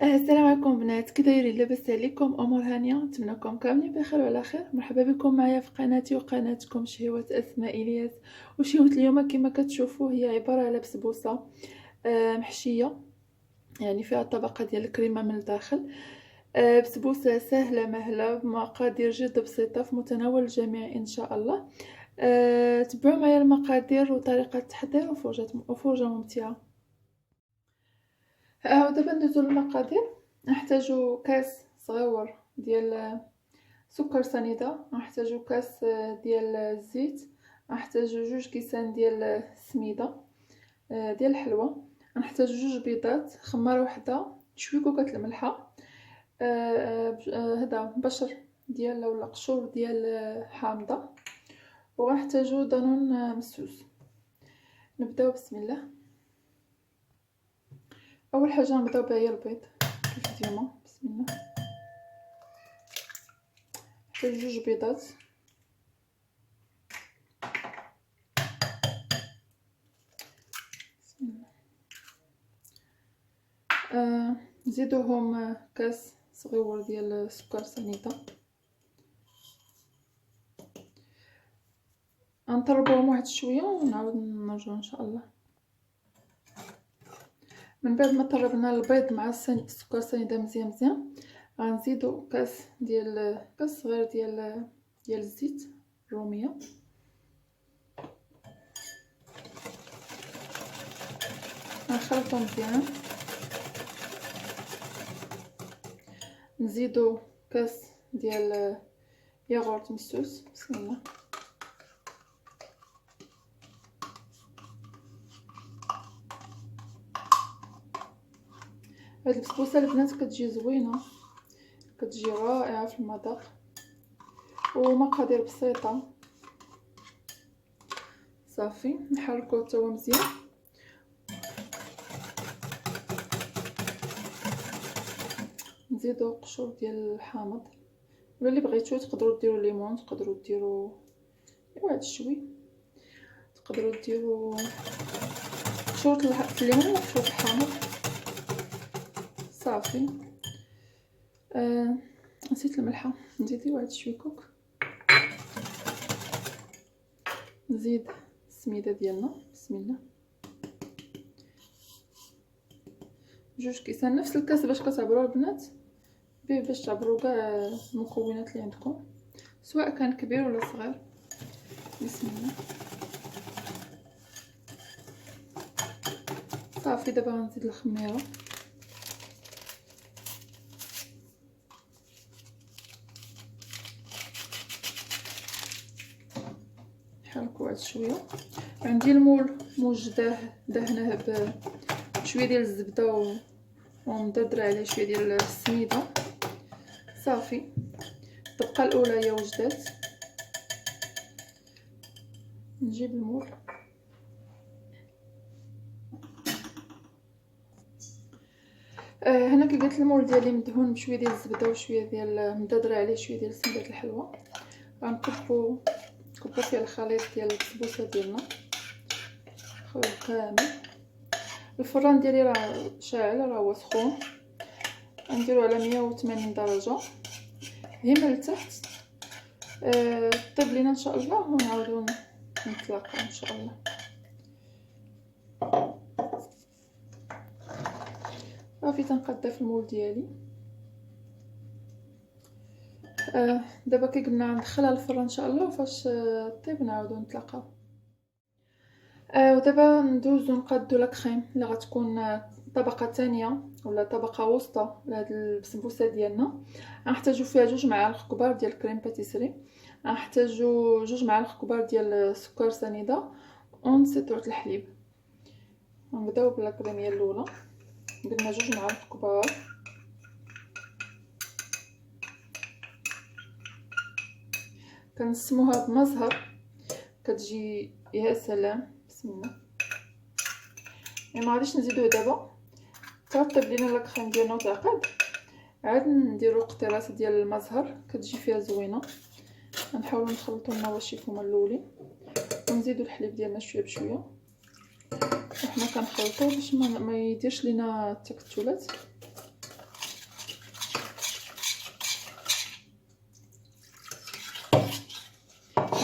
السلام عليكم بنات، كي دايرين؟ لاباس عليكم؟ امور هانيه؟ نتمنىكم كاملين بخير وعلى خير. مرحبا بكم معايا في قناتي وقناتكم شهوات اسماء الياس. وشهوة اليوم كما كتشوفوا هي عباره على بسبوسه محشيه، يعني فيها طبقه ديال الكريمه من الداخل. بسبوسه سهله مهله بمقادير جد بسيطه في متناول الجميع ان شاء الله. تبعوا معايا المقادير وطريقه التحضير وفرجه ممتعه. ودابا ندوزو للمقادير. نحتاجو كاس صغيور ديال سكر سنيده، نحتاجو كاس ديال الزيت، نحتاجو 2 كيسان ديال السميده ديال الحلوى، نحتاجو 2 بيضات، خماره وحده، شويه كوكاط الملحه، هذا بشر ديال ولا قشور ديال حامضه، وغنحتاجو دانون مسوس. نبداو بسم الله. اول حاجه نبداو بها هي البيض كيف ديما. بسم الله. نحتاج 2 بيضات، بسم الله. نزيدوهم كاس صغيور ديال سكر سنيده، غنطربوهم واحد شويه ونعاود نرجعو ان شاء الله. من بعد ما طربنا البيض مع السكر سنيده مزيان مزيان، غنزيدو كاس صغير ديال الزيت الروميه، غنخلطو مزيان. نزيدو كاس ديال ياغورت مسوس، بسم الله. هاد البسبوسه البنات كتجي زوينه، كتجي رائعه في المذاق، ومقادير بسيطه. صافي نحركوه حتى هو مزيان. نزيدو قشور ديال الحامض، ولا اللي بغيتو تقدروا ديروا ليمون، تقدروا ديروا واحد شوي، تقدروا ديروا قشور الليمون وقشور الحامض. صافي. نسيت الملحه، نزيد واحد شوي كوك. نزيد السميده ديالنا، بسم الله. 2 كيسان، نفس الكاس باش كتعبروا البنات باش تعبروا كاع المكونات اللي عندكم، سواء كان كبير ولا صغير. بسم الله. صافي دابا غنزيد الخميره، نحركو واحد شويه. عندي المول موجداه دهناه بشويه ديال الزبده ومدردره عليه شويه ديال السميده. صافي. الطبقه الاولى هي وجدات. نجيب المول، هنا كي قلت المول ديالي مدهون بشويه ديال الزبده وشويه ديال مدردره عليه شويه ديال سميده الحلوى. غنكبو فيه الخليط ديال البسبوسه ديالنا، خليط كامل. الفران ديالي راه شاعل، راه هو سخون، غنديرو على 180 درجه هنا لتحت. طيب لينا ان شاء الله ونعاودو نتلاقاو ان شاء الله. صافي تنقدا في المول ديالي. دابا كي قلنا ندخلها للفران ان شاء الله، وفاش طيب نعاودو نتلاقاو. ودابا ندوزو نقادو لا كريم اللي غتكون طبقه ثانيه ولا طبقه وسطى لهاد البسبوسه ديالنا. غنحتاجو فيها 2 معالق كبار ديال الكريم باتيسري، غنحتاجو 2 معالق كبار ديال السكر سنيده، ونسيطره الحليب. نبداو بلا كريميه الاولى، درنا 2 معالق كبار. كنسموها بمزهر، كتجي يا سلام. بسم الله. ما غاديش نزيدوه دابا، طيب لينا لا كريم ديالنا وتعقد، عاد نديرو قطيرات ديال المزهر كتجي فيها زوينه. غنحاولوا نخلطوا النواشف هما الاولين، ونزيدوا الحليب ديالنا شويه بشويه، وحنا كنخلطوا باش ما يديرش لينا التكتلات.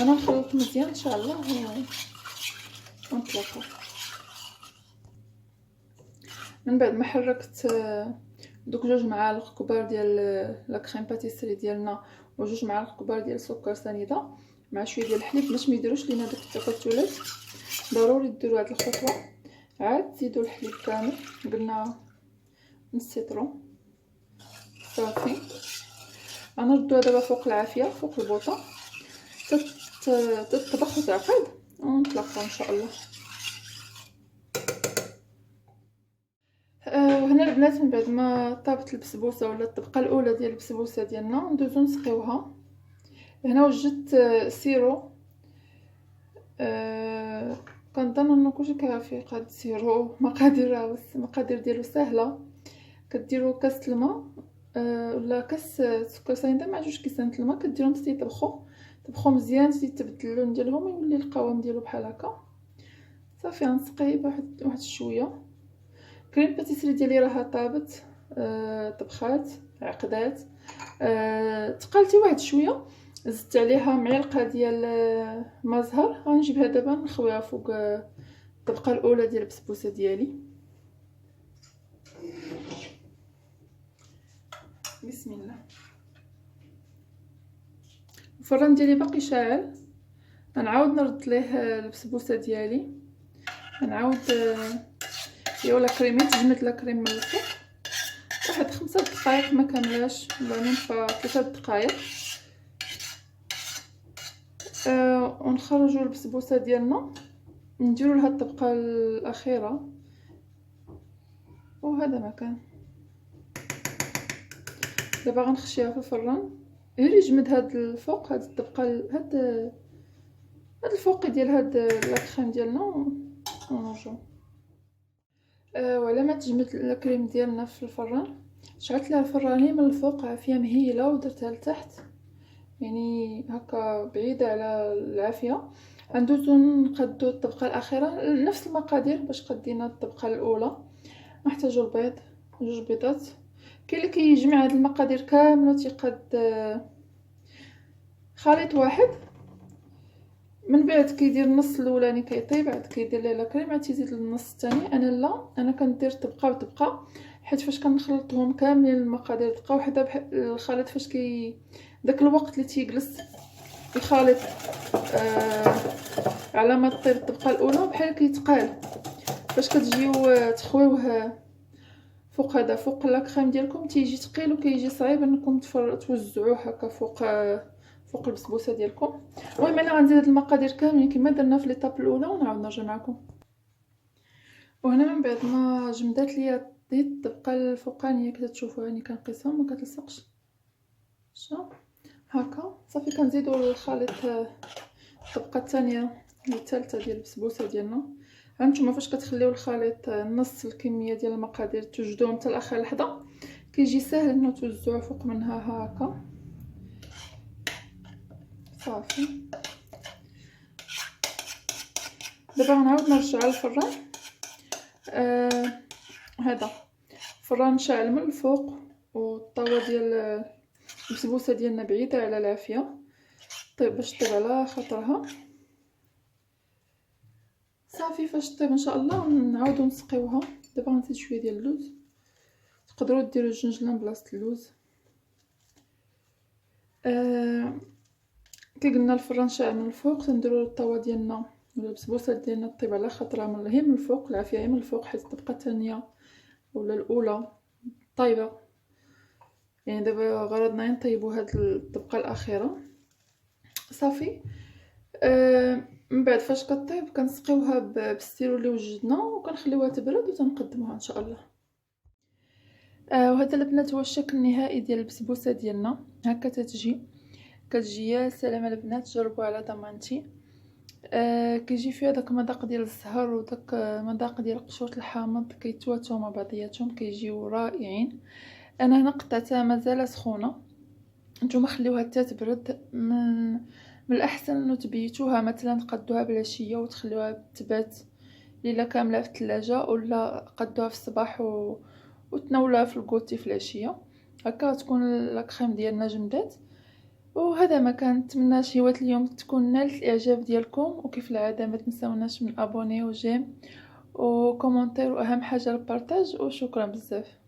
انا نخلط مزيان ان شاء الله ونطلقوا. من بعد ما حركت دوك 2 معالق كبار ديال لا كريم باتيسري ديالنا و2 معالق كبار ديال السكر سنيده مع شويه ديال الحليب باش ما يديروش لينا دوك التكتلات. ضروري ديروا هاد الخطوه. عاد تزيدوا الحليب كامل، قلنا نص سيترون. صافي غنردوها دابا فوق العافيه فوق البوطه تطبخ وتعقد ونطلقوا ان شاء الله. وهنا البنات من بعد ما طابت البسبوسه ولا الطبقه الاولى ديال البسبوسه ديالنا ندوزو نسقيوها. هنا وجدت سيرو، كنظن انه كلشي كيعرف يقاد سيرو. المقادير ديالو سهله. كديروا كاس الماء ولا كاس سكر سنيده مع 2 كيسان الماء، كديرهم حتى يطبخوا مزيان حتى يتبدل اللون ديالهم يولي القوام ديالو بحال هكا. صافي غنسقيه بواحد شويه. كريم باتيسري ديالي راها طابت، طبخات عقدات، تقلتي واحد شويه. زدت عليها معلقه ديال ما زهر. غنجيبها دابا نخويها فوق الطبقه الاولى ديال البسبوسه ديالي. بسم الله. الفران ديالي باقي شاعل. غنعاود نرد ليه البسبوسه ديالي. غنعاود ولا كريمه تجمد لا كريم من الفوق واحد 5 دقائق ما كاملاش، بعدين 3 دقائق. ونخرجوا البسبوسه ديالنا نديروا لها الطبقه الاخيره. وهذا ما كان. دابا غنخشيها في الفران غير يجمد هاد الفوق، هاد الطبقه هاد الفوق ديال هاد لاكريم ديالنا ونرجعو. وعلى ما تجمد الكريم ديالنا في الفران شعلت لها الفراني من الفوق عافيه مهيله ودرتها لتحت، يعني هكا بعيده على العافيه. غندوزو نقادو الطبقه الاخيره نفس المقادير باش قدينا الطبقه الاولى. نحتاجو البيض 2 بيضات. كاين اللي كيجمع هاد المقادير كامله تيقاد خليط واحد، من بعد كيدير النص الاولاني كيطيب، عاد كيدير ليه لا كريم، عاد تيزيد النص الثاني. انا لا، انا كندير طبقه بطبقه، حيت فاش كنخلطهم كاملين المقادير دقه وحده الخليط فاش داك الوقت اللي تيجلس الخليط على ما طيب الطبقه الاولى بحال كيتقال. فاش كتجيو تخويوه فوق هذا فوق لا كريم ديالكم تيجي ثقيل وكيجي صعيب انكم توزعوه هكا فوق البسبوسه ديالكم. المهم انا غنزيد هاد المقادير كاملين كما درنا في ليطاب الاولى ونعاود نرجع معكم. وهنا من بعد ما جمدات ليا الطبقه الفوقانيه كما تشوفوا راني كنقيسها ما كتلصقش هكا. صافي كنزيدوا الخليط الطبقه الثانيه والثالثه ديال البسبوسه ديالنا. هانتوما فاش كتخليو الخليط نص الكميه ديال المقادير توجدوهم حتى لاخر لحظه كيجي ساهل انه توزعوا فوق منها هكا. صافي دابا غنعاود نرجع على الفران. هذا الفران شاعل من الفوق والطاوه ديال البسبوسه ديالنا بعيده على العافيه طيب باش طيب على خاطرها. صافي فاش طيب ان شاء الله نعاودو نسقيوها. دابا غنزيد شويه ديال اللوز، تقدروا ديروا الجنجلان بلاصه اللوز. كي قلنا الفران شاعل من الفوق تنديروا الطاوه ديالنا ولا البسبوسه ديالنا طيب على خاطرها من الفوق العافيه هي من الفوق، حيت الطبقه الثانيه ولا الاولى طايبه، يعني دابا غرضنا نطيبوا هاد الطبقه الاخيره. صافي من بعد فاش كطيب كنسقيوها بالسيرو اللي وجدنا وكنخليوها تبرد وتنقدموها ان شاء الله. وهذا البنات هو الشكل النهائي ديال البسبوسه ديالنا. هكا كتجي يا سلام البنات، جربوا على ضمانتي. كيجي فيها داك المذاق ديال الزهر وداك المذاق ديال قشوره الحامض كيتواتوا مع بعضياتهم كيجيو رائعين. انا هنا قطعتها مازال سخونه، نتوما خليوها حتى تبرد. من الاحسن انه تبيتوها مثلا تقدوها بالعشيه وتخليوها تبات ليله كامله في الثلاجه، ولا قدوها في الصباح وتناولوها في الكوتي في العشيه. هكا تكون لاكريم ديالنا جمدات. وهذا ما كان، نتمنى شهوة اليوم تكون نالت الاعجاب ديالكم، وكيف العاده ما تنساوناش من ابوني وجيم وكومونتير، واهم حاجه البارطاج، وشكرا بزاف.